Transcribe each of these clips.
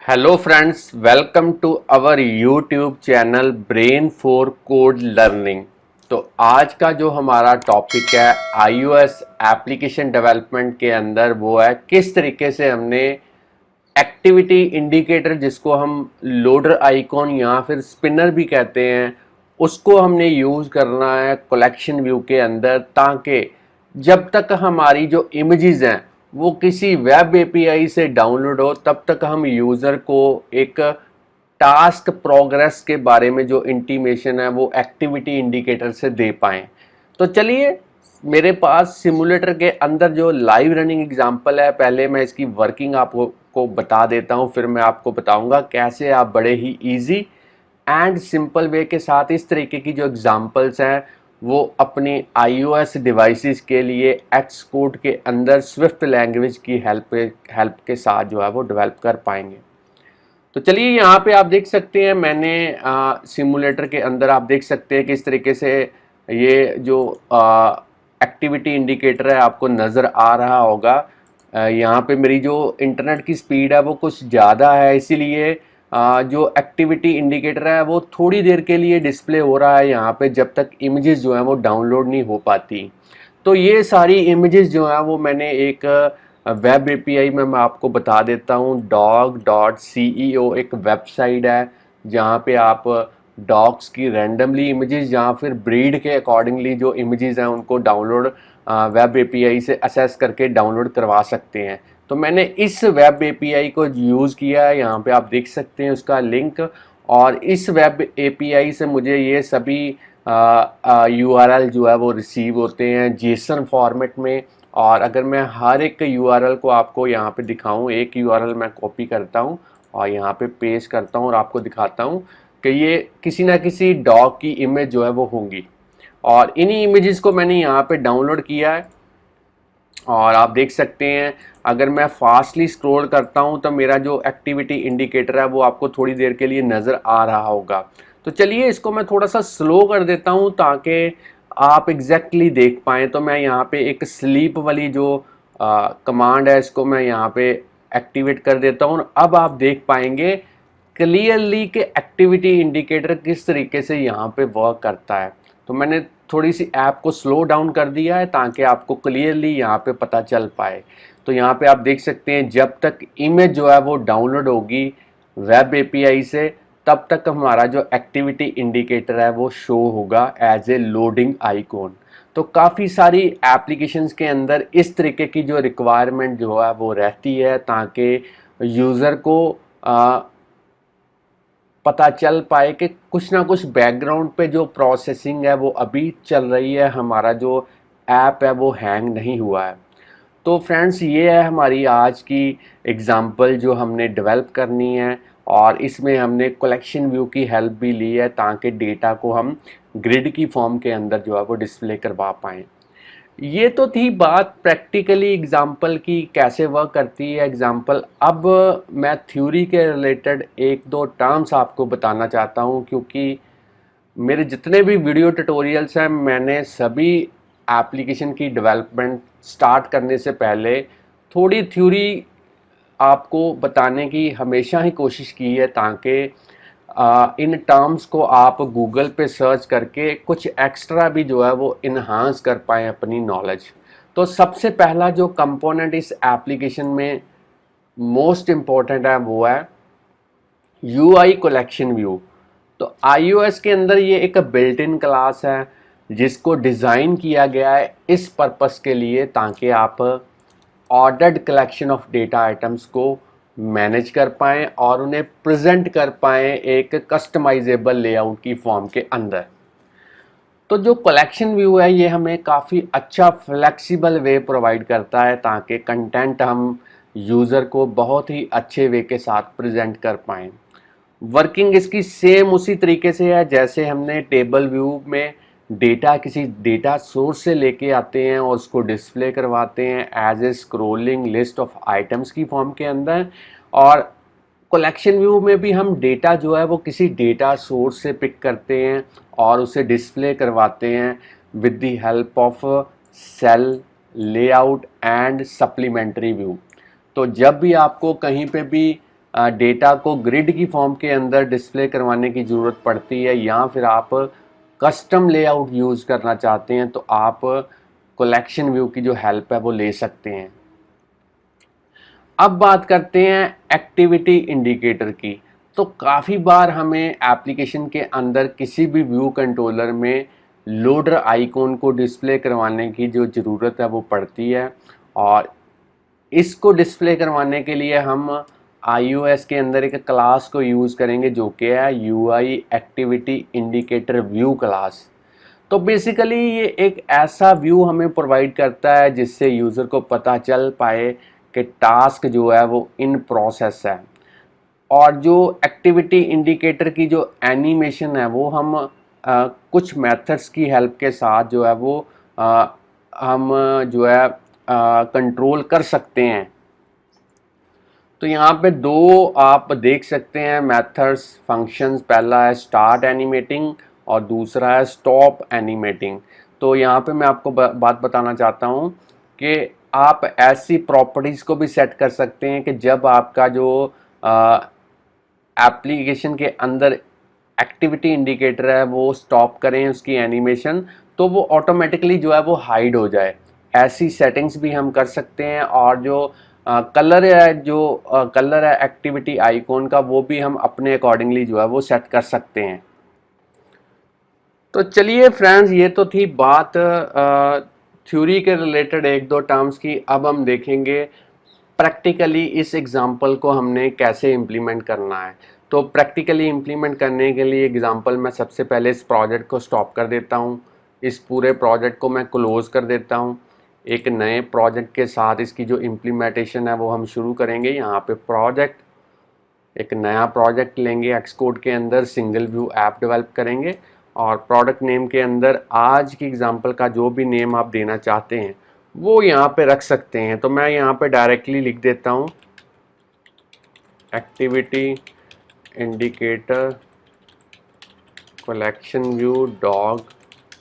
Hello friends, welcome to our YouTube channel brain for code learning. तो आज का जो हमारा टॉपिक है iOS एप्लीकेशन डेवलपमेंट के अंदर वो है किस तरीके से हमने एक्टिविटी इंडिकेटर, जिसको हम लोडर आइकॉन या फिर स्पिनर भी कहते हैं, उसको हमने यूज़ करना है कलेक्शन व्यू के अंदर, ताकि जब तक हमारी जो इमेजेस हैं वो किसी वेब एपीआई से डाउनलोड हो, तब तक हम यूज़र को एक टास्क प्रोग्रेस के बारे में जो इंटीमेशन है वो एक्टिविटी इंडिकेटर से दे पाएँ। तो चलिए, मेरे पास सिमुलेटर के अंदर जो लाइव रनिंग एग्जांपल है, पहले मैं इसकी वर्किंग आपको बता देता हूँ, फिर मैं आपको बताऊंगा कैसे आप बड़े ही इजी एंड सिंपल वे के साथ इस तरीके की जो एग्जांपल्स हैं वो अपनी iOS डिवाइसेस के लिए एक्स कोड के अंदर स्विफ्ट लैंग्वेज की हेल्प के साथ जो है वो डेवलप कर पाएंगे। तो चलिए, यहाँ पे आप देख सकते हैं, मैंने सिमुलेटर के अंदर आप देख सकते हैं किस तरीके से ये जो एक्टिविटी इंडिकेटर है आपको नज़र आ रहा होगा। यहाँ पे मेरी जो इंटरनेट की स्पीड है वो कुछ ज़्यादा है, इसीलिए जो एक्टिविटी इंडिकेटर है वो थोड़ी देर के लिए डिस्प्ले हो रहा है यहाँ पे, जब तक इमेजेस जो हैं वो डाउनलोड नहीं हो पाती। तो ये सारी इमेजेस जो हैं वो मैंने एक वेब एपीआई में मैं आपको बता देता हूँ। dog.ceo एक वेबसाइट है जहाँ पे आप डॉग्स की रैंडमली इमेजेस या फिर ब्रीड के अकॉर्डिंगली जो इमेजेस हैं उनको डाउनलोड वेब एपीआई से असेस करके डाउनलोड करवा सकते हैं। तो मैंने इस वेब एपीआई को यूज़ किया है, यहाँ पे आप देख सकते हैं उसका लिंक। और इस वेब एपीआई से मुझे ये सभी यूआरएल जो है वो रिसीव होते हैं जेसन फॉर्मेट में। और अगर मैं हर एक यूआरएल को आपको यहाँ पे दिखाऊं, एक यूआरएल मैं कॉपी करता हूँ और यहाँ पे पेस्ट करता हूँ और आपको दिखाता हूँ कि ये किसी ना किसी डॉग की इमेज जो है वो होंगी। और इन्हीं इमेजेस को मैंने यहाँ पे डाउनलोड किया है और आप देख सकते हैं, अगर मैं फास्टली स्क्रॉल करता हूं तो मेरा जो एक्टिविटी इंडिकेटर है वो आपको थोड़ी देर के लिए नज़र आ रहा होगा। तो चलिए, इसको मैं थोड़ा सा स्लो कर देता हूं ताकि आप एग्जैक्टली देख पाएँ। तो मैं यहाँ पे एक स्लीप वाली जो कमांड है इसको मैं यहाँ पे एक्टिवेट कर देता हूँ। अब आप देख पाएंगे क्लियरली कि एक्टिविटी इंडिकेटर किस तरीके से यहाँ पे वर्क करता है। तो मैंने थोड़ी सी ऐप को स्लो डाउन कर दिया है ताकि आपको क्लियरली यहाँ पे पता चल पाए। तो यहाँ पे आप देख सकते हैं, जब तक इमेज जो है वो डाउनलोड होगी वेब एपीआई से, तब तक हमारा जो एक्टिविटी इंडिकेटर है वो शो होगा एज ए लोडिंग आइकॉन। तो काफ़ी सारी एप्लीकेशंस के अंदर इस तरीके की जो रिक्वायरमेंट जो है वो रहती है, ताकि यूज़र को पता चल पाए कि कुछ ना कुछ बैकग्राउंड पे जो प्रोसेसिंग है वो अभी चल रही है, हमारा जो ऐप है वो हैंग नहीं हुआ है। तो फ्रेंड्स, ये है हमारी आज की एग्ज़ाम्पल जो हमने डेवलप करनी है, और इसमें हमने कलेक्शन व्यू की हेल्प भी ली है ताकि डेटा को हम ग्रिड की फॉर्म के अंदर जो है वो डिस्प्ले करवा पाएँ। ये तो थी बात प्रैक्टिकली एग्जाम्पल की कैसे वर्क करती है एग्जाम्पल। अब मैं थ्योरी के रिलेटेड एक दो टर्म्स आपको बताना चाहता हूँ, क्योंकि मेरे जितने भी वीडियो ट्यूटोरियल्स हैं मैंने सभी एप्लीकेशन की डेवलपमेंट स्टार्ट करने से पहले थोड़ी थ्योरी आपको बताने की हमेशा ही कोशिश की है, ताकि इन टर्म्स को आप गूगल पे सर्च करके कुछ एक्स्ट्रा भी जो है वो इन्हांस कर पाएँ अपनी नॉलेज। तो सबसे पहला जो कंपोनेंट इस एप्लीकेशन में मोस्ट इम्पॉर्टेंट है वो है यूआई कलेक्शन व्यू। तो iOS के अंदर ये एक बिल्ट इन क्लास है जिसको डिज़ाइन किया गया है इस पर्पस के लिए, ताकि आप ordered collection of data items को मैनेज कर पाएँ और उन्हें प्रेजेंट कर पाएँ एक कस्टमाइजेबल लेआउट की फॉर्म के अंदर। तो जो कलेक्शन व्यू है ये हमें काफ़ी अच्छा फ्लेक्सिबल वे प्रोवाइड करता है, ताकि कंटेंट हम यूज़र को बहुत ही अच्छे वे के साथ प्रेजेंट कर पाएँ। वर्किंग इसकी सेम उसी तरीके से है जैसे हमने टेबल व्यू में डेटा किसी डेटा सोर्स से लेके आते हैं और उसको डिस्प्ले करवाते हैं as a scrolling list of items की फॉर्म के अंदर। और कलेक्शन व्यू में भी हम डेटा जो है वो किसी डेटा सोर्स से पिक करते हैं और उसे डिस्प्ले करवाते हैं with the help of cell layout and supplementary view. तो जब भी आपको कहीं पे भी डेटा को ग्रिड की फॉर्म के अंदर डिस्प्ले करवाने की ज़रूरत पड़ती है, या फिर आप कस्टम लेआउट यूज़ करना चाहते हैं, तो आप कलेक्शन व्यू की जो हेल्प है वो ले सकते हैं। अब बात करते हैं एक्टिविटी इंडिकेटर की। तो काफ़ी बार हमें एप्लीकेशन के अंदर किसी भी व्यू कंट्रोलर में लोडर आइकॉन को डिस्प्ले करवाने की जो ज़रूरत है वो पड़ती है, और इसको डिस्प्ले करवाने के लिए हम iOS के अंदर एक क्लास को यूज़ करेंगे जो कि है UI activity indicator view class. तो बेसिकली ये एक ऐसा व्यू हमें प्रोवाइड करता है जिससे यूज़र को पता चल पाए कि टास्क जो है वो इन प्रोसेस है, और जो एक्टिविटी इंडिकेटर की जो एनिमेशन है वो हम कुछ मेथड्स की हेल्प के साथ जो है वो हम जो है कंट्रोल कर सकते हैं। तो यहाँ पे दो आप देख सकते हैं मेथड्स फंक्शंस, पहला है स्टार्ट एनिमेटिंग और दूसरा है स्टॉप एनिमेटिंग। तो यहाँ पे मैं आपको बात बताना चाहता हूँ कि आप ऐसी प्रॉपर्टीज़ को भी सेट कर सकते हैं कि जब आपका जो एप्लीकेशन के अंदर एक्टिविटी इंडिकेटर है वो स्टॉप करें उसकी एनिमेशन, तो वो ऑटोमेटिकली जो है वो हाइड हो जाए। ऐसी सेटिंग्स भी हम कर सकते हैं, और जो कलर है, कलर है एक्टिविटी आइकॉन का, वो भी हम अपने अकॉर्डिंगली जो है वो सेट कर सकते हैं। तो चलिए फ्रेंड्स, ये तो थी बात थ्योरी के रिलेटेड एक दो टर्म्स की। अब हम देखेंगे प्रैक्टिकली इस एग्जांपल को हमने कैसे इम्प्लीमेंट करना है। तो प्रैक्टिकली इम्प्लीमेंट करने के लिए एग्जांपल मैं सबसे पहले इस प्रोजेक्ट को स्टॉप कर देता हूँ, इस पूरे प्रोजेक्ट को मैं क्लोज़ कर देता हूँ। एक नए प्रोजेक्ट के साथ इसकी जो इम्प्लीमेंटेशन है वो हम शुरू करेंगे। यहाँ पे प्रोजेक्ट, एक नया प्रोजेक्ट लेंगे, एक्सकोड के अंदर सिंगल व्यू ऐप डेवलप करेंगे, और प्रोडक्ट नेम के अंदर आज की एग्जांपल का जो भी नेम आप देना चाहते हैं वो यहाँ पे रख सकते हैं। तो मैं यहाँ पे डायरेक्टली लिख देता हूँ activity indicator collection view dog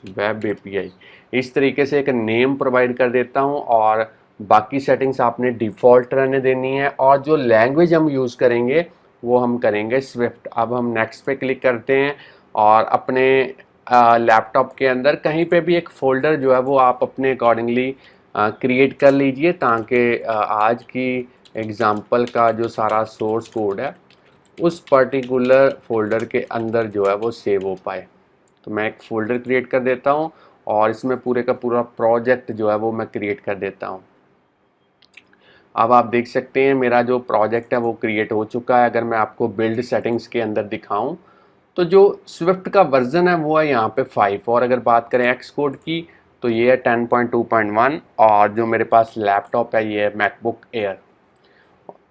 web API. इस तरीके से एक नेम प्रोवाइड कर देता हूँ, और बाकी सेटिंग्स आपने डिफ़ॉल्ट रहने देनी है, और जो लैंग्वेज हम यूज़ करेंगे वो हम करेंगे स्विफ्ट। अब हम नेक्स्ट पे क्लिक करते हैं, और अपने लैपटॉप के अंदर कहीं पे भी एक फ़ोल्डर जो है वो आप अपने अकॉर्डिंगली क्रिएट कर लीजिए, ताकि आज की एग्ज़ाम्पल का जो सारा सोर्स कोड है उस पर्टिकुलर फ़ोल्डर के अंदर जो है वो सेव हो पाए। तो मैं एक फ़ोल्डर क्रिएट कर देता हूँ, और इसमें पूरे का पूरा प्रोजेक्ट जो है वो मैं क्रिएट कर देता हूँ। अब आप देख सकते हैं मेरा जो प्रोजेक्ट है वो क्रिएट हो चुका है। अगर मैं आपको बिल्ड सेटिंग्स के अंदर दिखाऊं, तो जो स्विफ्ट का वर्जन है वो है यहाँ पे 5, और अगर बात करें एक्स कोड की तो ये है 10.2.1, और जो मेरे पास लैपटॉप है ये है मैकबुक एयर।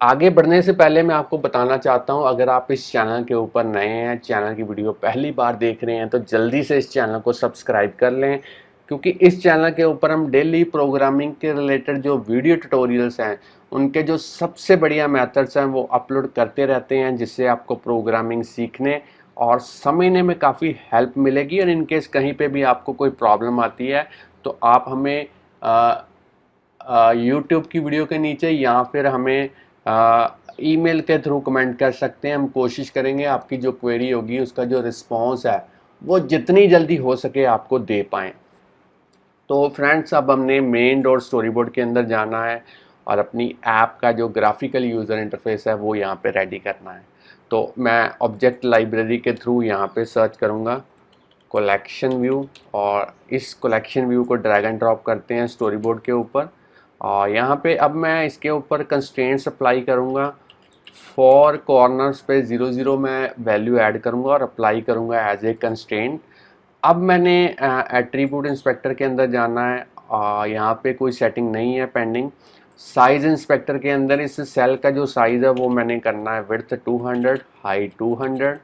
आगे बढ़ने से पहले मैं आपको बताना चाहता हूं, अगर आप इस चैनल के ऊपर नए हैं, चैनल की वीडियो पहली बार देख रहे हैं, तो जल्दी से इस चैनल को सब्सक्राइब कर लें, क्योंकि इस चैनल के ऊपर हम डेली प्रोग्रामिंग के रिलेटेड जो वीडियो ट्यूटोरियल्स हैं उनके जो सबसे बढ़िया मेथड्स हैं वो अपलोड करते रहते हैं, जिससे आपको प्रोग्रामिंग सीखने और समझने में काफ़ी हेल्प मिलेगी। और इनकेस कहीं पे भी आपको कोई प्रॉब्लम आती है तो आप हमें यूट्यूब की वीडियो के नीचे या फिर हमें ईमेल के थ्रू कमेंट कर सकते हैं। हम कोशिश करेंगे आपकी जो क्वेरी होगी उसका जो रिस्पांस है वो जितनी जल्दी हो सके आपको दे पाएँ। तो फ्रेंड्स, अब हमने मेन डॉट स्टोरी बोर्ड के अंदर जाना है, और अपनी ऐप का जो ग्राफिकल यूज़र इंटरफेस है वो यहाँ पे रेडी करना है। तो मैं ऑब्जेक्ट लाइब्रेरी के थ्रू यहाँ पे सर्च करूँगा कलेक्शन व्यू, और इस कलेक्शन व्यू को ड्रैग एंड ड्रॉप करते हैं स्टोरी बोर्ड के ऊपर। और यहाँ पे अब मैं इसके ऊपर कंस्ट्रेंट्स अप्लाई करूँगा। फॉर कॉर्नर्स पे 0 मैं वैल्यू ऐड करूँगा और अप्लाई करूँगा एज ए कंस्ट्रेंट। अब मैंने एट्रीब्यूट इंस्पेक्टर के अंदर जाना है, यहाँ पे कोई सेटिंग नहीं है पेंडिंग। साइज़ इंस्पेक्टर के अंदर इस सेल का जो साइज़ है वो मैंने करना है width 200, height 200,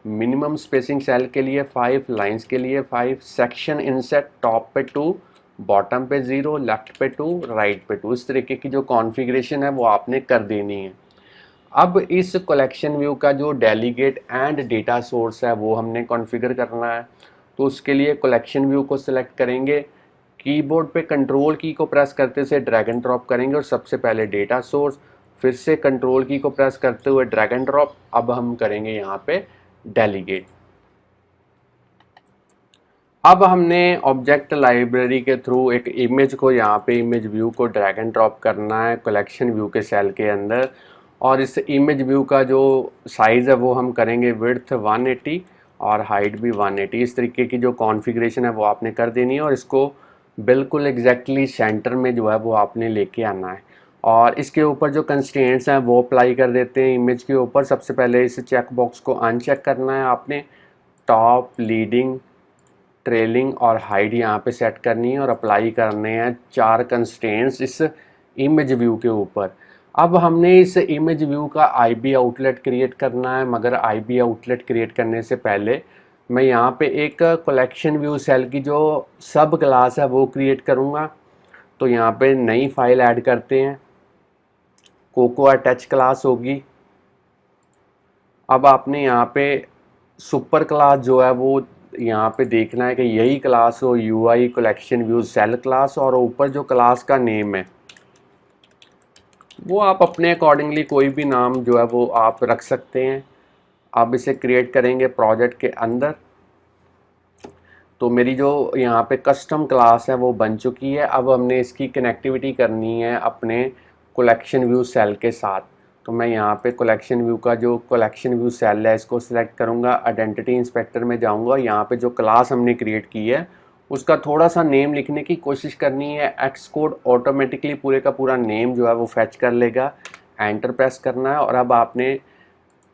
minimum spacing cell के लिए 5, लाइंस के लिए 5, सेक्शन इनसेट टॉप पे 2, बॉटम पे 0, लेफ्ट पे 2, राइट पे 2। इस तरीके की जो कॉन्फ़िगरेशन है वो आपने कर देनी है। अब इस कलेक्शन व्यू का जो डेलीगेट एंड डेटा सोर्स है वो हमने कॉन्फ़िगर करना है। तो उसके लिए कलेक्शन व्यू को सिलेक्ट करेंगे, कीबोर्ड पे कंट्रोल की को प्रेस करते से ड्रैग एंड ड्रॉप करेंगे, और सबसे पहले डेटा सोर्स, फिर से कंट्रोल की को प्रेस करते हुए ड्रैग एंड ड्रॉप, अब हम करेंगे यहाँ पे डेलीगेट। अब हमने ऑब्जेक्ट लाइब्रेरी के थ्रू एक इमेज को यहाँ पे इमेज व्यू को ड्रैग एंड ड्रॉप करना है कलेक्शन व्यू के सेल के अंदर, और इस इमेज व्यू का जो साइज़ है वो हम करेंगे विड्थ 180 और हाइट भी 180। इस तरीके की जो कॉन्फ़िगरेशन है वो आपने कर देनी है और इसको बिल्कुल एग्जैक्टली सेंटर में जो है वो आपने लेके आना है। और इसके ऊपर जो कंस्ट्रेंट्स हैं वो अप्लाई कर देते हैं इमेज के ऊपर। सबसे पहले इस चेक बॉक्स को अनचेक करना है आपने, टॉप, लीडिंग, ट्रेलिंग और हाइट यहाँ पे सेट करनी है और अप्लाई करने हैं 4 कंस्ट्रेंट्स इस इमेज व्यू के ऊपर। अब हमने इस इमेज व्यू का आईबी आउटलेट क्रिएट करना है, मगर आईबी आउटलेट क्रिएट करने से पहले मैं यहाँ पे एक कलेक्शन व्यू सेल की जो सब क्लास है वो क्रिएट करूँगा। तो यहाँ पे नई फाइल ऐड करते हैं, कोकोआ टच क्लास होगी। अब आपने यहाँ पे सुपर क्लास जो है वो यहाँ पे देखना है कि यही क्लास हो, UI collection view cell class, और ऊपर जो क्लास का नेम है वो आप अपने अकॉर्डिंगली कोई भी नाम जो है वो आप रख सकते हैं। आप इसे क्रिएट करेंगे प्रोजेक्ट के अंदर। तो मेरी जो यहाँ पे कस्टम क्लास है वो बन चुकी है। अब हमने इसकी कनेक्टिविटी करनी है अपने कलेक्शन व्यू सेल के साथ। तो मैं यहाँ पे कलेक्शन व्यू का जो कलेक्शन व्यू सेल है इसको सिलेक्ट करूँगा, आइडेंटिटी इंस्पेक्टर में जाऊँगा, यहाँ पे जो क्लास हमने क्रिएट की है उसका थोड़ा सा नेम लिखने की कोशिश करनी है। एक्स कोड ऑटोमेटिकली पूरे का पूरा नेम जो है वो फैच कर लेगा, एंटर प्रेस करना है। और अब आपने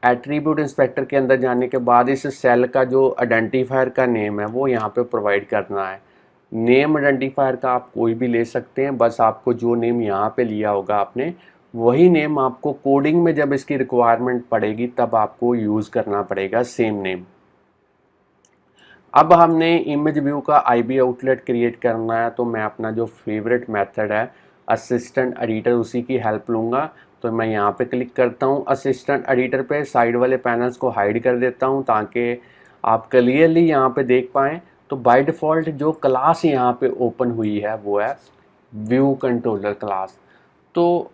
एट्रीब्यूट इंस्पेक्टर के अंदर जाने के बाद इस सेल का जो आइडेंटिफायर का नेम है वो यहाँ पे प्रोवाइड करना है। नेम आइडेंटिफायर का आप कोई भी ले सकते हैं, बस आपको जो नेम यहाँ पे लिया होगा आपने वही नेम आपको कोडिंग में जब इसकी रिक्वायरमेंट पड़ेगी तब आपको यूज़ करना पड़ेगा, सेम नेम। अब हमने इमेज व्यू का आईबी आउटलेट क्रिएट करना है, तो मैं अपना जो फेवरेट मेथड है असिस्टेंट एडिटर उसी की हेल्प लूँगा। तो मैं यहाँ पे क्लिक करता हूँ असिस्टेंट एडिटर पे, साइड वाले पैनल्स को हाइड कर देता हूँ ताकि आप क्लियरली यहाँ पे देख पाएँ। तो बाय डिफ़ॉल्ट जो क्लास यहाँ पे ओपन हुई है वो है व्यू कंट्रोलर क्लास। तो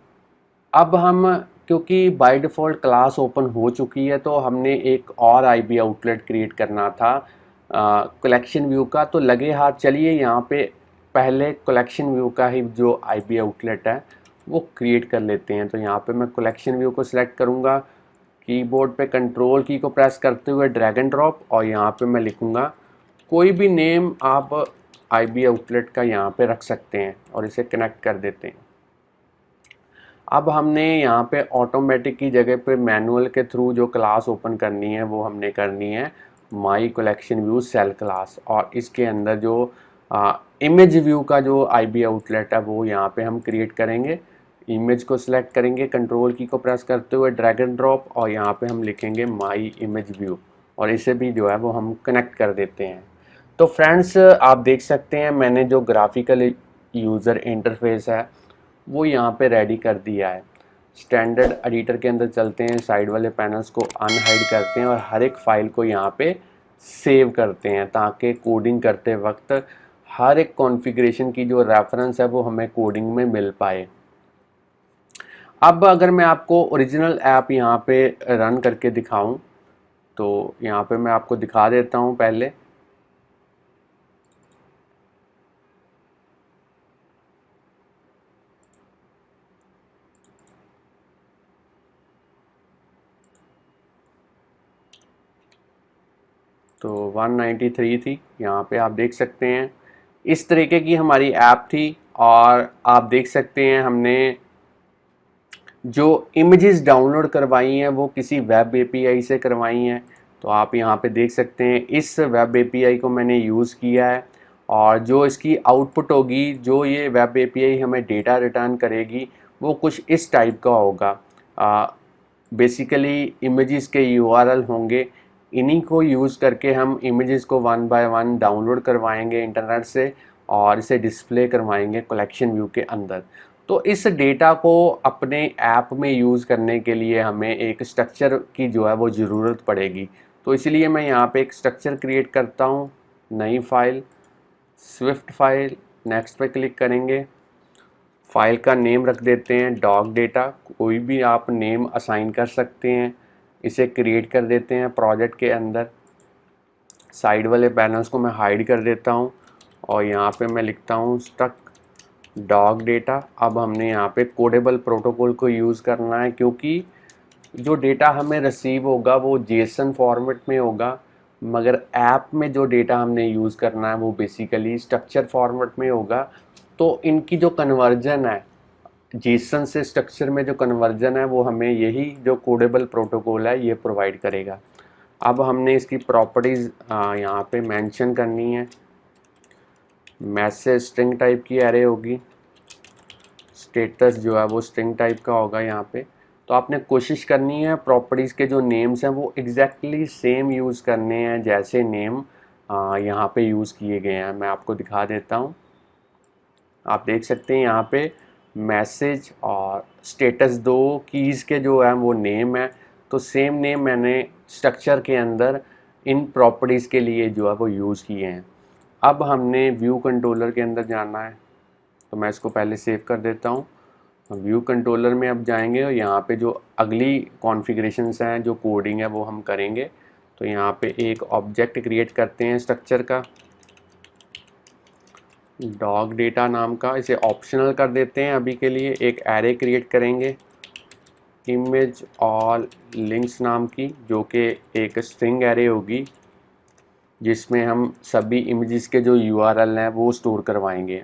अब हम क्योंकि बाय डिफ़ॉल्ट क्लास ओपन हो चुकी है तो हमने एक और आईबी आउटलेट क्रिएट करना था कलेक्शन व्यू का। तो लगे हाथ चलिए यहाँ पे पहले कलेक्शन व्यू का ही जो आईबी आउटलेट है वो क्रिएट कर लेते हैं। तो यहाँ पे मैं कलेक्शन व्यू को सिलेक्ट करूँगा, कीबोर्ड पे कंट्रोल की को प्रेस करते हुए ड्रैग एंड ड्रॉप, और यहाँ पे मैं लिखूँगा कोई भी नेम आप आईबी आउटलेट का यहाँ पे रख सकते हैं और इसे कनेक्ट कर देते हैं। अब हमने यहाँ पे ऑटोमेटिक की जगह पे मैनुअल के थ्रू जो क्लास ओपन करनी है वो हमने करनी है my collection view cell class, और इसके अंदर जो इमेज व्यू का जो आईबी आउटलेट है वो यहाँ पे हम क्रिएट करेंगे। इमेज को सिलेक्ट करेंगे, कंट्रोल की को प्रेस करते हुए ड्रैग एंड ड्रॉप, और यहाँ पे हम लिखेंगे माई इमेज व्यू, और इसे भी जो है वो हम कनेक्ट कर देते हैं। तो फ्रेंड्स आप देख सकते हैं मैंने जो ग्राफिकल यूज़र इंटरफेस है वो यहाँ पे रेडी कर दिया है। स्टैंडर्ड एडिटर के अंदर चलते हैं, साइड वाले पैनल्स को अनहाइड करते हैं और हर एक फाइल को यहाँ पे सेव करते हैं ताकि कोडिंग करते वक्त हर एक कॉन्फ़िगरेशन की जो रेफरेंस है वो हमें कोडिंग में मिल पाए। अब अगर मैं आपको ओरिजिनल ऐप यहाँ पे रन करके दिखाऊं तो यहाँ पे मैं आपको दिखा देता हूँ पहले। तो 193 थी, यहाँ पे आप देख सकते हैं इस तरीके की हमारी ऐप थी। और आप देख सकते हैं हमने जो इमेजेस डाउनलोड करवाई हैं वो किसी वेब एपीआई से करवाई हैं। तो आप यहाँ पे देख सकते हैं इस वेब एपीआई को मैंने यूज़ किया है, और जो इसकी आउटपुट होगी, जो ये वेब एपीआई हमें डेटा रिटर्न करेगी वो कुछ इस टाइप का होगा। बेसिकली इमेजेस के यूआरएल होंगे, इन्हीं को यूज़ करके हम इमेजेस को 1 बाय 1 डाउनलोड करवाएंगे इंटरनेट से और इसे डिस्प्ले करवाएंगे कलेक्शन व्यू के अंदर। तो इस डेटा को अपने ऐप में यूज़ करने के लिए हमें एक स्ट्रक्चर की जो है वो ज़रूरत पड़ेगी। तो इसलिए मैं यहाँ पे एक स्ट्रक्चर क्रिएट करता हूँ, नई फाइल, स्विफ्ट फाइल, नेक्स्ट पे क्लिक करेंगे। फाइल का नेम रख देते हैं डॉग डेटा, कोई भी आप नेम असाइन कर सकते हैं। इसे क्रिएट कर देते हैं प्रोजेक्ट के अंदर। साइड वाले पैनल्स को मैं हाइड कर देता हूँ और यहाँ पे मैं लिखता हूँ स्ट्रक डॉग डेटा। अब हमने यहाँ पे कोडेबल प्रोटोकॉल को यूज़ करना है, क्योंकि जो डेटा हमें रिसीव होगा वो जेसन फॉर्मेट में होगा, मगर ऐप में जो डेटा हमने यूज़ करना है वो बेसिकली स्ट्रक्चर फॉर्मेट में होगा। तो इनकी जो कन्वर्जन है, जेसन से स्ट्रक्चर में जो कन्वर्जन है, वो हमें यही जो कोडेबल प्रोटोकॉल है ये प्रोवाइड करेगा। अब हमने इसकी प्रॉपर्टीज़ यहाँ पे मेंशन करनी है। मैसेज स्ट्रिंग टाइप की एरे होगी, स्टेटस जो है वो स्ट्रिंग टाइप का होगा यहाँ पे। तो आपने कोशिश करनी है प्रॉपर्टीज़ के जो नेम्स हैं वो एग्जैक्टली सेम यूज़ करने हैं जैसे नेम यहाँ पे यूज़ किए गए हैं। मैं आपको दिखा देता हूँ। आप देख सकते हैं यहाँ पे मैसेज और स्टेटस दो कीज़ के जो है वो नेम है, तो सेम नेम मैंने स्ट्रक्चर के अंदर इन प्रॉपर्टीज़ के लिए जो है वो यूज़ किए हैं। अब हमने व्यू कंट्रोलर के अंदर जाना है, तो मैं इसको पहले सेव कर देता हूँ। व्यू कंट्रोलर में अब जाएंगे और यहाँ पे जो अगली कॉन्फ़िगरेशंस हैं, जो कोडिंग है वो हम करेंगे। तो यहाँ पे एक ऑब्जेक्ट क्रिएट करते हैं स्ट्रक्चर का, डॉग डेटा नाम का। इसे ऑप्शनल कर देते हैं अभी के लिए। एक एरे क्रिएट करेंगे इमेज ऑल लिंक्स नाम की, जो कि एक स्ट्रिंग एरे होगी जिसमें हम सभी इमेजेस के जो यूआरएल हैं वो स्टोर करवाएंगे।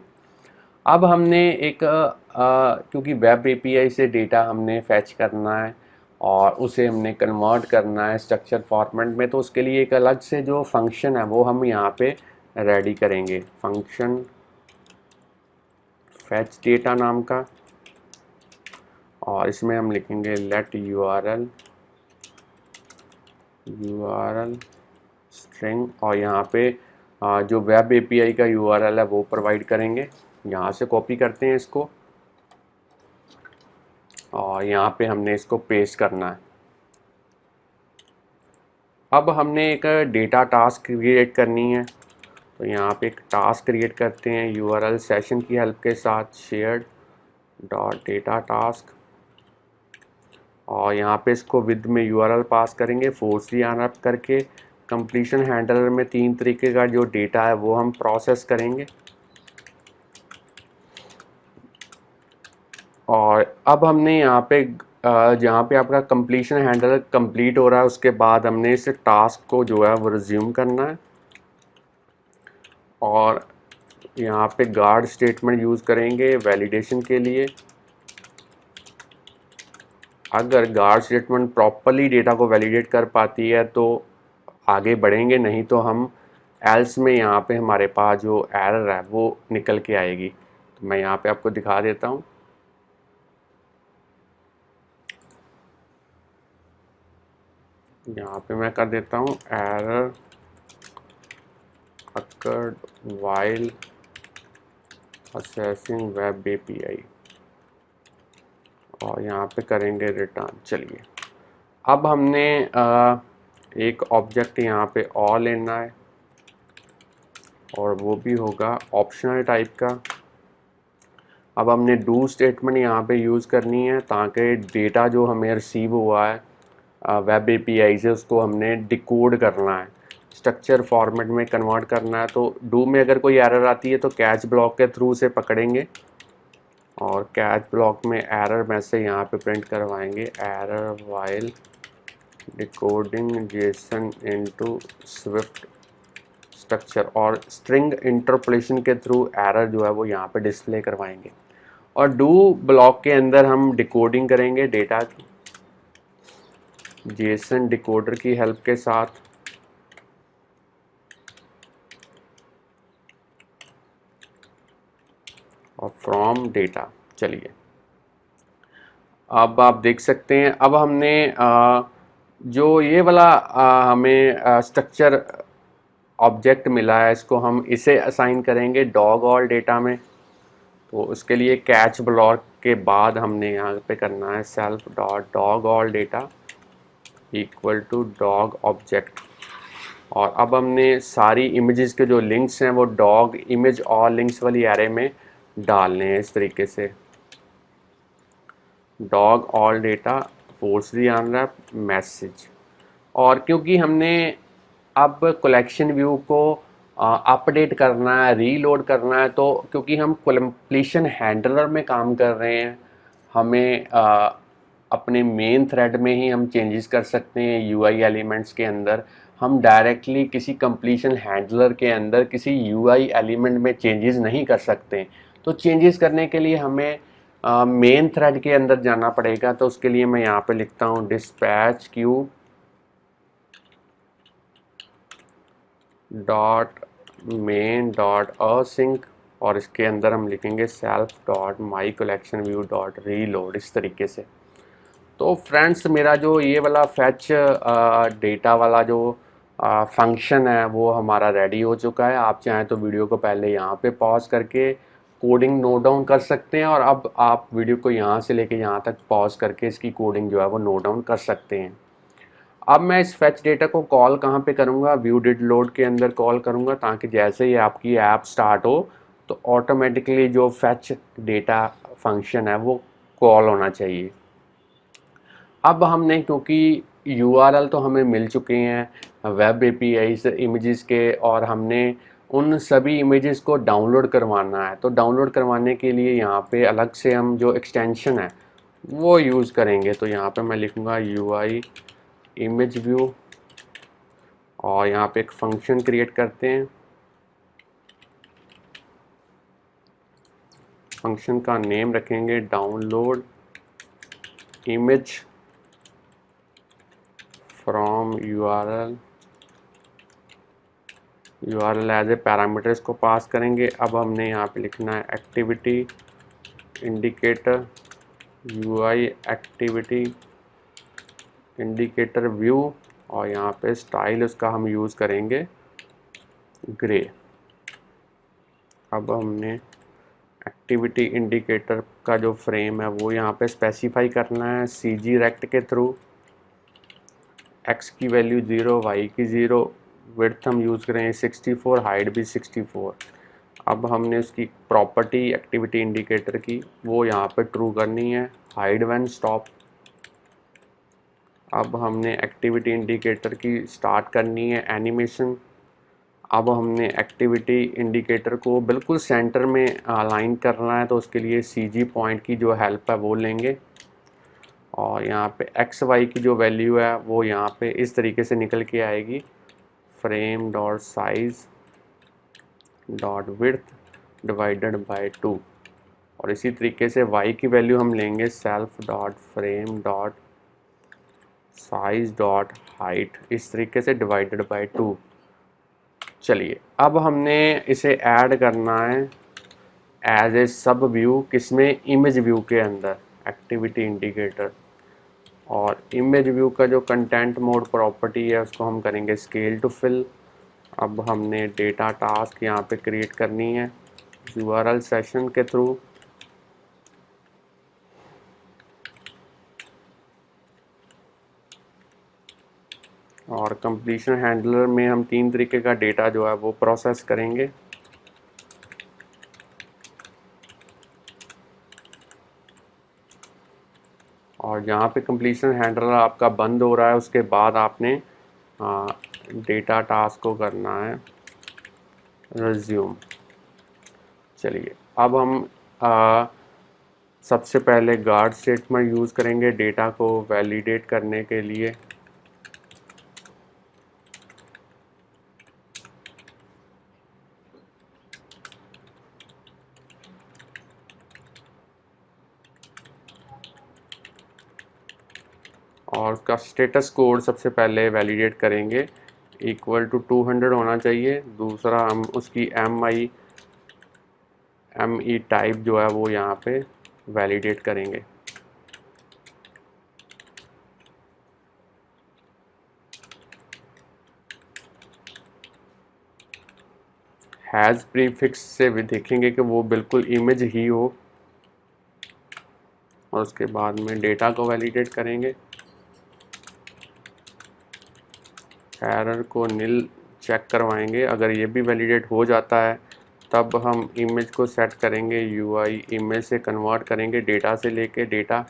अब हमने एक क्योंकि वेब एपीआई से डेटा हमने फैच करना है और उसे हमने कन्वर्ट करना है स्ट्रक्चर फॉर्मेट में, तो उसके लिए एक अलग से जो फंक्शन है वो हम यहाँ पे रेडी करेंगे। फंक्शन फैच डेटा नाम का, और इसमें हम लिखेंगे लेट यूआरएल स्ट्रिंग, और यहाँ पे जो वेब एपीआई का यूआरएल है वो प्रोवाइड करेंगे। यहाँ से कॉपी करते हैं इसको और यहाँ पे हमने इसको पेस्ट करना है। अब हमने एक डेटा टास्क क्रिएट करनी है, तो यहाँ पे एक टास्क क्रिएट करते हैं यूआरएल सेशन की हेल्प के साथ, शेयर्ड डॉट डेटा टास्क, और यहाँ पे इसको विद में यूआरएल पास करेंगे फोर्सली अनअप करके। कंप्लीशन हैंडलर में 3 तरीके का जो डेटा है वो हम प्रोसेस करेंगे। और अब हमने यहाँ पे जहाँ पे आपका कंप्लीशन हैंडलर कंप्लीट हो रहा है उसके बाद हमने इस टास्क को जो है वो रिज्यूम करना है, और यहाँ पे गार्ड स्टेटमेंट यूज़ करेंगे वैलिडेशन के लिए। अगर गार्ड स्टेटमेंट प्रॉपरली डेटा को वैलिडेट कर पाती है तो आगे बढ़ेंगे, नहीं तो हम एल्स में यहाँ पे हमारे पास जो एरर है वो निकल के आएगी। तो मैं यहाँ पे आपको दिखा देता हूँ। यहाँ पे मैं कर देता हूँ error occurred while assessing web API, और यहाँ पे करेंगे रिटर्न। चलिए, अब हमने एक ऑब्जेक्ट यहाँ पे और लेना है और वो भी होगा ऑप्शनल टाइप का। अब हमने डू स्टेटमेंट यहाँ पे यूज़ करनी है ताकि डेटा जो हमें रिसीव हुआ है वेब एपीआई से उसको हमने डिकोड करना है, स्ट्रक्चर फॉर्मेट में कन्वर्ट करना है। तो डू में अगर कोई एरर आती है तो कैच ब्लॉक के थ्रू से पकड़ेंगे और कैच ब्लॉक में एरर मैसेज यहाँ पे प्रिंट करवाएंगे, error while decoding Jason into Swift structure, और स्ट्रिंग इंटरपोलेशन के थ्रू एरर जो है वो यहाँ पे डिस्प्ले करवाएंगे। और डू ब्लॉक के अंदर हम डिकोडिंग करेंगे डेटा की जेसन डिकोडर की हेल्प के साथ। और फ्रॉम डेटा, चलिए अब आप देख सकते हैं। अब हमने जो ये वाला हमें स्ट्रक्चर ऑब्जेक्ट मिला है, इसको हम इसे असाइन करेंगे डॉग ऑल डेटा में। तो उसके लिए कैच ब्लॉक के बाद हमने यहाँ पे करना है self dot dog all data equal to dog object. और अब हमने सारी इमेजेस के जो लिंक्स हैं वो डॉग इमेज ऑल लिंक्स वाली एरे में डालने हैं इस तरीके से। डॉग ऑल डेटा फोर्स दी अनरैप मैसेज। और क्योंकि हमने अब कलेक्शन व्यू को अपडेट करना है, रीलोड करना है, तो क्योंकि हम कंप्लीशन हैंडलर में काम कर रहे हैं, हमें अपने मेन थ्रेड में ही हम चेंजेस कर सकते हैं। यूआई एलिमेंट्स के अंदर हम डायरेक्टली किसी कंप्लीशन हैंडलर के अंदर किसी यूआई एलिमेंट में चेंजेस नहीं कर सकते। तो चेंजेस करने के लिए हमें मेन थ्रेड के अंदर जाना पड़ेगा। तो उसके लिए मैं यहाँ पे लिखता हूँ dispatch Q dot main dot async, और इसके अंदर हम लिखेंगे सेल्फ डॉट माई कलेक्शन व्यू डॉट रीलोड, इस तरीके से। तो फ्रेंड्स, मेरा जो ये वाला फैच डेटा वाला जो फंक्शन है वो हमारा रेडी हो चुका है। आप चाहें तो वीडियो को पहले यहाँ पे पॉज करके कोडिंग नोट डाउन कर सकते हैं, और अब आप वीडियो को यहाँ से लेके यहाँ तक पॉज करके इसकी कोडिंग जो है वो नोट डाउन कर सकते हैं। अब मैं इस फैच डेटा को कॉल कहाँ पे करूँगा, व्यू डिड लोड के अंदर कॉल करूँगा, ताकि जैसे ही आपकी ऐप स्टार्ट हो तो ऑटोमेटिकली जो फैच डेटा फंक्शन है वो कॉल होना चाहिए। अब हमने, क्योंकि यूआरएल तो हमें मिल चुके हैं वेब एपीआई से इमेजेस के, और हमने उन सभी इमेजेस को डाउनलोड करवाना है, तो डाउनलोड करवाने के लिए यहाँ पे अलग से हम जो एक्सटेंशन है वो यूज़ करेंगे। तो यहाँ पे मैं लिखूँगा यूआई इमेज व्यू, और यहाँ पे एक फंक्शन क्रिएट करते हैं। फंक्शन का नेम रखेंगे download image from URL as a parameter, इसको पास करेंगे। अब हमने यहाँ पे लिखना है activity indicator UI activity indicator view, और यहाँ पे स्टाइल उसका हम यूज़ करेंगे ग्रे। अब हमने एक्टिविटी इंडिकेटर का जो फ्रेम है वो यहाँ पे स्पेसिफाई करना है CG रेक्ट के थ्रू। x की वैल्यू 0, y की 0, विड्थ हम यूज़ करें 64, हाइट भी 64। अब हमने उसकी प्रॉपर्टी एक्टिविटी इंडिकेटर की वो यहाँ पे ट्रू करनी है, हाइड व्हेन स्टॉप। अब हमने एक्टिविटी इंडिकेटर की स्टार्ट करनी है एनिमेशन। अब हमने एक्टिविटी इंडिकेटर को बिल्कुल सेंटर में अलाइन करना है, तो उसके लिए CG पॉइंट की जो हेल्प है वो लेंगे, और यहाँ पे XY की जो वैल्यू है वो यहाँ पे इस तरीके से निकल के आएगी, frame dot size dot width divided by 2। और इसी तरीके से Y की वैल्यू हम लेंगे self dot frame dot size dot height, इस तरीके से डिवाइडेड बाय 2। चलिए, अब हमने इसे ऐड करना है एज ए सब व्यू, किसमें, इमेज व्यू के अंदर, एक्टिविटी इंडिकेटर। और इमेज व्यू का जो कंटेंट मोड प्रॉपर्टी है उसको हम करेंगे स्केल टू फिल। अब हमने डेटा टास्क यहाँ पे क्रिएट करनी है यूआरएल सेशन के थ्रू। और कंप्लीशन हैंडलर में हम 3 तरीके का डेटा जो है वो प्रोसेस करेंगे। और जहाँ पे कंप्लीशन हैंडलर आपका बंद हो रहा है उसके बाद आपने डेटा टास्क को करना है रिज्यूम। चलिए, अब हम सबसे पहले गार्ड स्टेटमेंट यूज़ करेंगे डेटा को वैलिडेट करने के लिए। और उसका स्टेटस कोड सबसे पहले वैलिडेट करेंगे, इक्वल टू 200 होना चाहिए। दूसरा हम उसकी ME टाइप जो है वो यहाँ पे वैलिडेट करेंगे। हैज़ प्रीफिक्स से भी देखेंगे कि वो बिल्कुल इमेज ही हो, और उसके बाद में डेटा को वैलिडेट करेंगे। एरर को नील चेक करवाएंगे, अगर ये भी वैलिडेट हो जाता है तब हम इमेज को सेट करेंगे, UI इमेज से कन्वर्ट करेंगे डेटा से लेके डेटा।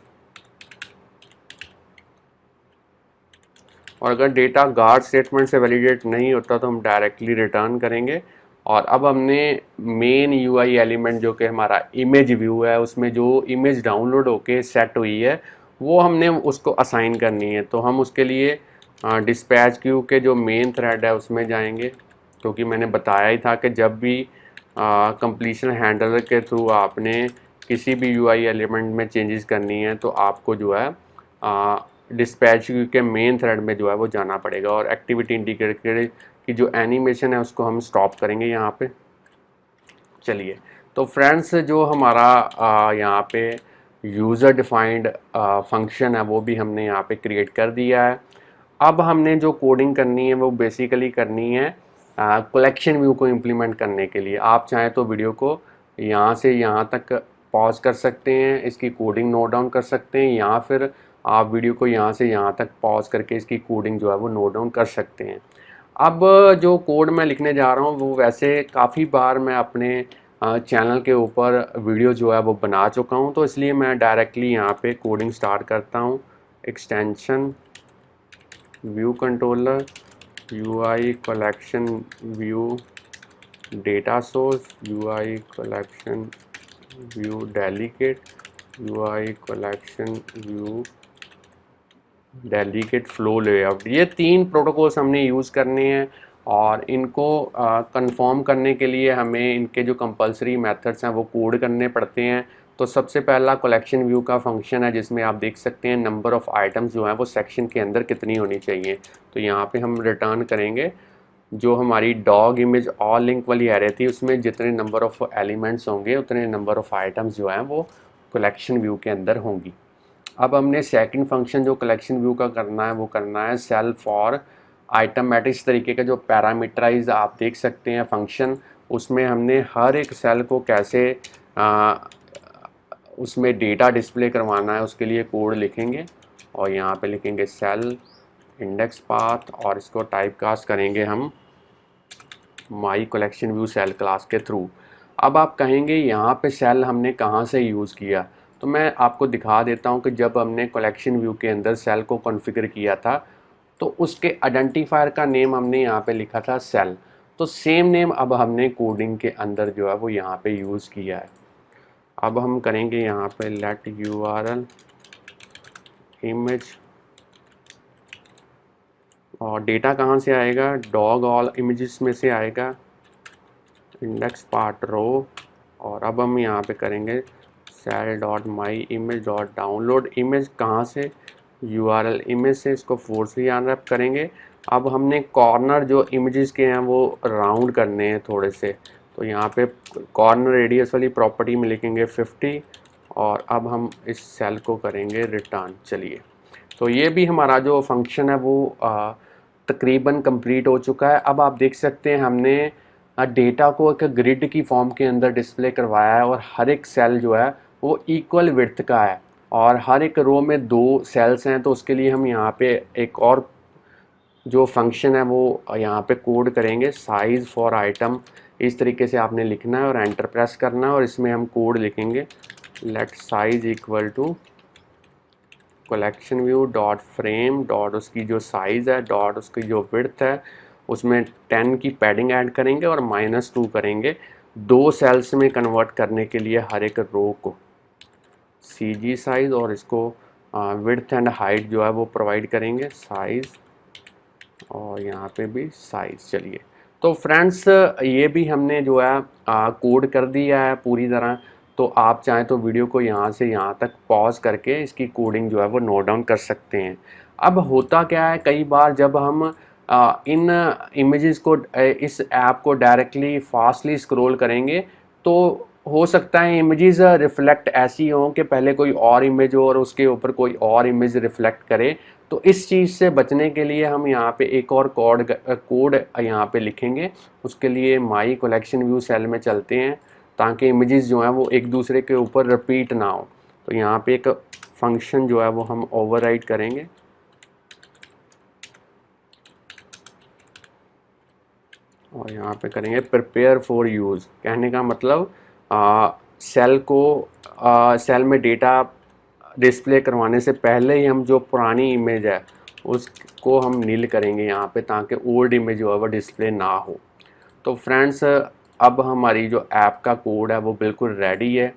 और अगर डेटा गार्ड स्टेटमेंट से वैलिडेट नहीं होता तो हम डायरेक्टली रिटर्न करेंगे। और अब हमने मेन यूआई एलिमेंट जो कि हमारा इमेज व्यू है, उसमें जो इमेज डाउनलोड होके सेट हुई है वो हमने उसको असाइन करनी है। तो हम उसके लिए डिस्पैच क्यू के जो मेन थ्रेड है उसमें जाएंगे, क्योंकि मैंने बताया ही था कि जब भी कंप्लीशन हैंडलर के थ्रू आपने किसी भी यूआई एलिमेंट में चेंजेस करनी है तो आपको जो है डिस्पैच क्यू के मेन थ्रेड में जो है वो जाना पड़ेगा। और एक्टिविटी इंडिकेटर की जो एनिमेशन है उसको हम स्टॉप करेंगे यहाँ पे। चलिए, तो फ्रेंड्स जो हमारा यहाँ पे यूज़र डिफाइंड फंक्शन है वो भी हमने यहाँ पे क्रिएट कर दिया है। अब हमने जो कोडिंग करनी है वो बेसिकली करनी है कलेक्शन व्यू को इम्प्लीमेंट करने के लिए। आप चाहें तो वीडियो को यहाँ से यहाँ तक पॉज कर सकते हैं, इसकी कोडिंग नोट डाउन कर सकते हैं, या फिर आप वीडियो को यहाँ से यहाँ तक पॉज करके इसकी कोडिंग जो है वो नोट डाउन कर सकते हैं। अब जो कोड मैं लिखने जा रहा हूँ वो वैसे काफ़ी बार मैं अपने चैनल के ऊपर वीडियो जो है वो बना चुका हूँ, तो इसलिए मैं डायरेक्टली यहाँ पे कोडिंग स्टार्ट करता हूँ। Extension view controller UI collection view data source UI collection view delegate UI collection view delegate flow layout. ये 3 प्रोटोकॉल्स हमने यूज़ करने हैं और इनको कंफर्म करने के लिए हमें इनके जो कंपलसरी मेथड्स हैं वो कोड करने पड़ते हैं। तो सबसे पहला कलेक्शन व्यू का फंक्शन है जिसमें आप देख सकते हैं नंबर ऑफ़ आइटम्स जो हैं वो सेक्शन के अंदर कितनी होनी चाहिए। तो यहाँ पे हम रिटर्न करेंगे जो हमारी डॉग इमेज ऑल लिंक वाली एरे थी उसमें जितने नंबर ऑफ़ एलिमेंट्स होंगे उतने नंबर ऑफ़ आइटम्स जो हैं वो कलेक्शन व्यू के अंदर होंगी। अब हमने सेकंड फंक्शन जो कलेक्शन व्यू का करना है वो करना है सेल फॉर आइटम। इस तरीके का जो पैरामीटराइज आप देख सकते हैं फंक्शन, उसमें हमने हर एक सेल को कैसे उसमें डेटा डिस्प्ले करवाना है उसके लिए कोड लिखेंगे। और यहाँ पे लिखेंगे सेल इंडेक्स पाथ और इसको टाइप कास्ट करेंगे हम my collection view cell class के थ्रू। अब आप कहेंगे यहाँ पे सेल हमने कहाँ से यूज़ किया, तो मैं आपको दिखा देता हूँ कि जब हमने कलेक्शन व्यू के अंदर सेल को कॉन्फ़िगर किया था तो उसके आइडेंटिफायर का नेम हमने यहाँ पे लिखा था सेल। तो सेम नेम अब हमने कोडिंग के अंदर जो है वो यहाँ पे यूज़ किया है। अब हम करेंगे यहाँ पे लेट यूआरएल इमेज और डेटा कहाँ से आएगा, डॉग ऑल इमेजेस में से आएगा, इंडेक्स पार्ट रो। और अब हम यहाँ पे करेंगे cell dot my image dot download image कहाँ से, यूआरएल इमेज से। इसको फोर्सली अनरैप करेंगे। अब हमने कॉर्नर जो इमेजेस के हैं वो राउंड करने हैं थोड़े से, तो यहाँ पे कॉर्नर रेडियस वाली प्रॉपर्टी में लिखेंगे 50 और अब हम इस सेल को करेंगे रिटर्न। चलिए, तो ये भी हमारा जो फंक्शन है वो तकरीबन कंप्लीट हो चुका है। अब आप देख सकते हैं हमने डेटा को एक ग्रिड की फॉर्म के अंदर डिस्प्ले करवाया है और हर एक सेल जो है वो इक्वल विड्थ का है और हर एक रो में 2 सेल्स हैं। तो उसके लिए हम यहाँ पे एक और जो फंक्शन है वो यहाँ पे कोड करेंगे साइज़ फॉर आइटम। इस तरीके से आपने लिखना है और एंटर प्रेस करना है और इसमें हम कोड लिखेंगे let size equal to collection view dot frame dot उसकी जो साइज़ है डॉट उसकी जो विड्थ है उसमें 10 की पैडिंग ऐड करेंगे और -2 करेंगे 2 सेल्स में कन्वर्ट करने के लिए हर एक रो को CG साइज़ और इसको विड्थ एंड हाइट जो है वो प्रोवाइड करेंगे साइज़ और यहाँ पे भी साइज़। चलिए, तो फ्रेंड्स ये भी हमने जो है कोड कर दिया है पूरी तरह। तो आप चाहें तो वीडियो को यहाँ से यहाँ तक पॉज करके इसकी कोडिंग जो है वो नोट डाउन कर सकते हैं। अब होता क्या है, कई बार जब हम इन इमेजेस को इस ऐप को डायरेक्टली फास्टली स्क्रॉल करेंगे तो हो सकता है इमेजेस रिफ्लेक्ट ऐसी हों कि पहले कोई और इमेज हो और उसके ऊपर कोई और इमेज रिफ्लेक्ट करे। तो इस चीज़ से बचने के लिए हम यहाँ पे एक और कोड यहाँ पे लिखेंगे। उसके लिए माई कलेक्शन व्यू सेल में चलते हैं ताकि इमेजेस जो हैं वो एक दूसरे के ऊपर रिपीट ना हो। तो यहाँ पे एक फंक्शन जो है वो हम ओवरराइड करेंगे और यहाँ पे करेंगे प्रिपेयर फॉर यूज़। कहने का मतलब सेल में डेटा डिस्प्ले करवाने से पहले ही हम जो पुरानी इमेज है उसको हम नील करेंगे यहाँ पे, ताकि ओल्ड इमेज जो है वो डिस्प्ले ना हो। तो फ्रेंड्स, अब हमारी जो ऐप का कोड है वो बिल्कुल रेडी है।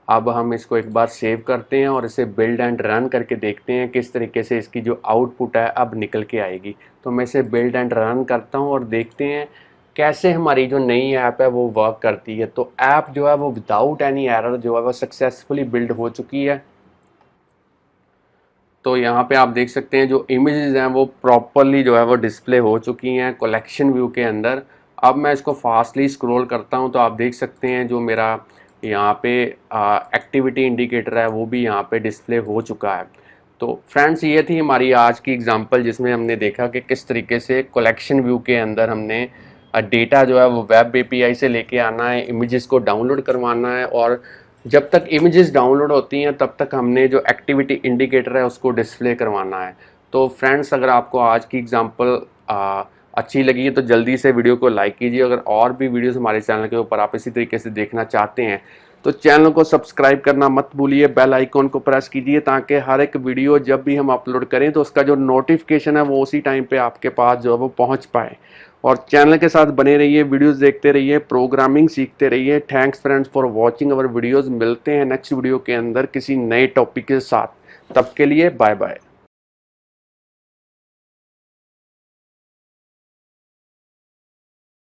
अब हम इसको एक बार सेव करते हैं और इसे बिल्ड एंड रन करके देखते हैं किस तरीके से इसकी जो आउटपुट है अब निकल के आएगी। तो मैं इसे बिल्ड एंड रन करता हूं और देखते हैं कैसे हमारी जो नई ऐप है वो वर्क करती है। तो ऐप जो है वो विदाउट एनी एरर जो है वो सक्सेसफुली बिल्ड हो चुकी है। तो यहाँ पे आप देख सकते हैं जो इमेजेस हैं वो प्रॉपरली जो है वो डिस्प्ले हो चुकी हैं कलेक्शन व्यू के अंदर। अब मैं इसको फास्टली स्क्रॉल करता हूँ तो आप देख सकते हैं जो मेरा यहाँ पे एक्टिविटी इंडिकेटर है वो भी यहाँ पे डिस्प्ले हो चुका है। तो फ्रेंड्स, ये थी हमारी आज की एग्जांपल जिसमें हमने देखा कि किस तरीके से कलेक्शन व्यू के अंदर हमने डेटा जो है वो वेब एपीआई से लेके आना है, इमेजेस को डाउनलोड करवाना है, और जब तक इमेजेस डाउनलोड होती हैं तब तक हमने जो एक्टिविटी इंडिकेटर है उसको डिस्प्ले करवाना है। तो फ्रेंड्स, अगर आपको आज की एग्जांपल अच्छी लगी है तो जल्दी से वीडियो को लाइक कीजिए। अगर और भी वीडियोस हमारे चैनल के ऊपर आप इसी तरीके से देखना चाहते हैं तो चैनल को सब्सक्राइब करना मत भूलिए, बेल आइकॉन को प्रेस कीजिए, ताकि हर एक वीडियो जब भी हम अपलोड करें तो उसका जो नोटिफिकेशन है वो उसी टाइम पे आपके पास जो है वो पहुंच पाए। और चैनल के साथ बने रहिए, वीडियोस देखते रहिए, प्रोग्रामिंग सीखते रहिए। Thanks friends for watching our videos. मिलते हैं नेक्स्ट वीडियो के अंदर किसी नए टॉपिक के साथ। तब के लिए बाय बाय।